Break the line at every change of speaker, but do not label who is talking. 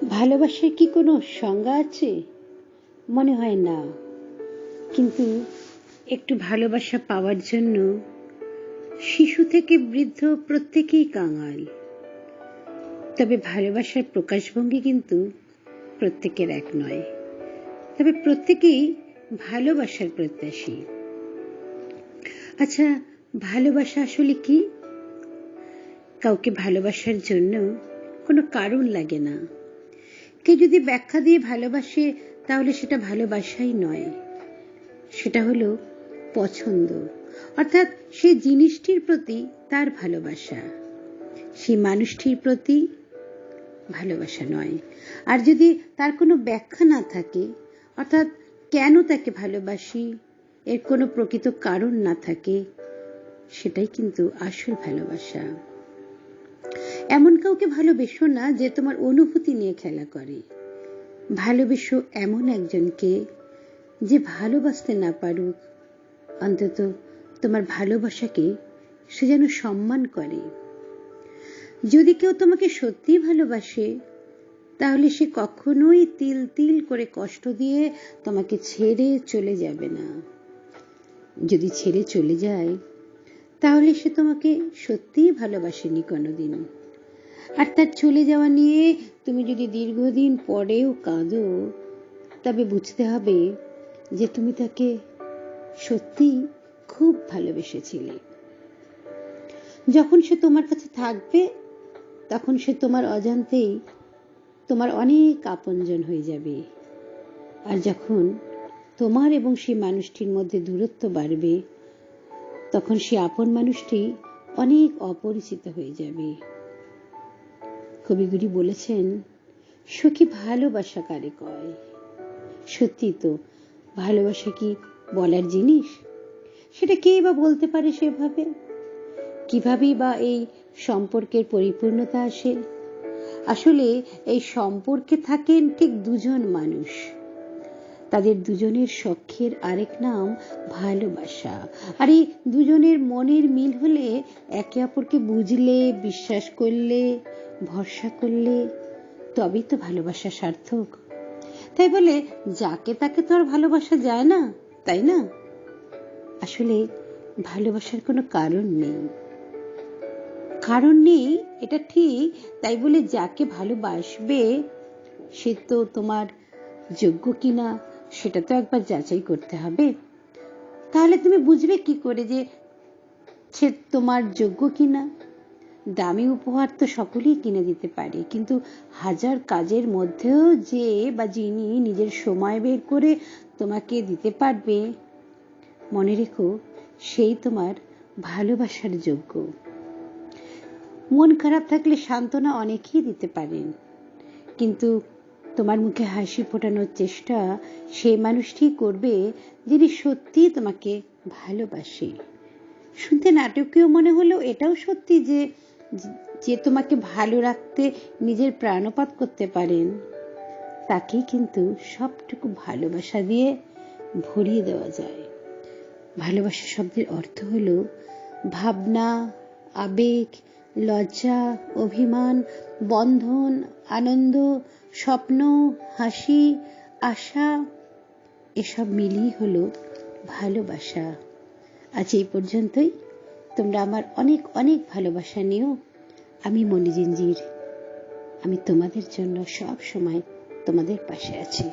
ভালোবাসার কি কোনো সংজ্ঞা আছে? মনে হয় না। কিন্তু একটু ভালোবাসা পাওয়ার জন্য শিশু থেকে বৃদ্ধ প্রত্যেকেই কাঙাল। তবে ভালোবাসার প্রকাশভঙ্গি কিন্তু প্রত্যেকের এক নয়। তবে প্রত্যেকেই ভালোবাসার প্রত্যাশী। আচ্ছা, ভালোবাসা আসলে কি? কাউকে ভালোবাসার জন্য কোনো কারণ লাগে না। কেউ যদি ব্যাখ্যা দিয়ে ভালোবাসে তাহলে সেটা ভালোবাসাই নয়, সেটা হলো পছন্দ। অর্থাৎ সেই জিনিসটির প্রতি তার ভালোবাসা, সেই মানুষটির প্রতি ভালোবাসা নয়। আর যদি তার কোনো ব্যাখ্যা না থাকে, অর্থাৎ কেন তাকে ভালোবাসি এর কোনো প্রকৃত কারণ না থাকে, সেটাই কিন্তু আসল ভালোবাসা। এমন কাউকে ভালোবেসো না যে তোমার অনুভূতি নিয়ে খেলা করে। ভালোবেসো এমন একজনকে যে ভালোবাসতে না পারুক, অন্তত তোমার ভালোবাসাকে সে যেন সম্মান করে। যদি কেউ তোমাকে সত্যিই ভালোবাসে তাহলে সে কখনোই তিল তিল করে কষ্ট দিয়ে তোমাকে ছেড়ে চলে যাবে না। যদি ছেড়ে চলে যায় তাহলে সে তোমাকে সত্যিই ভালোবাসেনি কোনোদিন। আর তার চলে যাওয়া নিয়ে তুমি যদি দীর্ঘদিন পরেও কাঁদো, তবে বুঝতে হবে যে তুমি তাকে সত্যি খুব ভালোবেসেছিলে। যখন সে তোমার কাছে থাকবে তখন সে তোমার অজান্তেই তোমার অনেক আপনজন হয়ে যাবে। আর যখন তোমার এবং সেই মানুষটির মধ্যে দূরত্ব বাড়বে, তখন সে আপন মানুষটি অনেক অপরিচিত হয়ে যাবে। কবিগুরু বলেছেন, সখী ভালোবাসা কারে কয়? সত্যি তো, ভালোবাসা কি বলার জিনিস? সেটা কে বা বলতে পারে সেভাবে? কিভাবেই বা এই সম্পর্কের পরিপূর্ণতা আসে? আসলে এই সম্পর্কে থাকেন ঠিক দুজন মানুষ। তাদের দুজনের সখ্যের আরেক নাম ভালোবাসা। আর এই দুজনের মনের মিল হলে, একে অপরকে বুঝলে, বিশ্বাস করলে, ভরসা করলে, তবেই তো ভালোবাসা সার্থক। তাই বলে যাকে তাকে তো আর ভালোবাসা যায় না, তাই না? আসলে ভালোবাসার কোনো কারণ নেই। কারণ নেই এটা ঠিক, তাই বলে যাকে ভালোবাসবে সে তো তোমার যোগ্য কিনা সেটা তো একবার যাচাই করতে হবে। তাহলে তুমি বুঝবে কি করে যে সে তোমার যোগ্য কিনা? দামি উপহার তো সকলেই কিনে দিতে পারে, কিন্তু হাজার কাজের মধ্যেও যে বা যিনি নিজের সময় বের করে তোমাকে দিতে পারবে, মনে রেখো সেই তোমার ভালোবাসার যোগ্য। মন খারাপ থাকলে সান্ত্বনা অনেকেই দিতে পারেন, কিন্তু তোমার মুখে হাসি ফোটানোর চেষ্টা সেই মানুষটি করবে যিনি সত্যি তোমাকে ভালোবাসে। শুনতে নাটকীয় মনে হলেও এটাও সত্যি যে যে তোমাকে ভালো রাখতে নিজের প্রাণপাত করতে পারেন, তাকেই কিন্তু সবটুকু ভালোবাসা দিয়ে ভরিয়ে দেওয়া যায়। ভালোবাসা শব্দের অর্থ হলো ভাবনা, আবেগ, লজ্জা, অভিমান, বন্ধন, আনন্দ, স্বপ্ন, হাসি, আশা, এসব মিলিয়ে হলো ভালোবাসা। আজ এই পর্যন্তই। তোমরা আমার অনেক অনেক ভালোবাসা নিও। আমি মণি জিঞ্জির। আমি তোমাদের জন্য সব সময় তোমাদের পাশে আছি।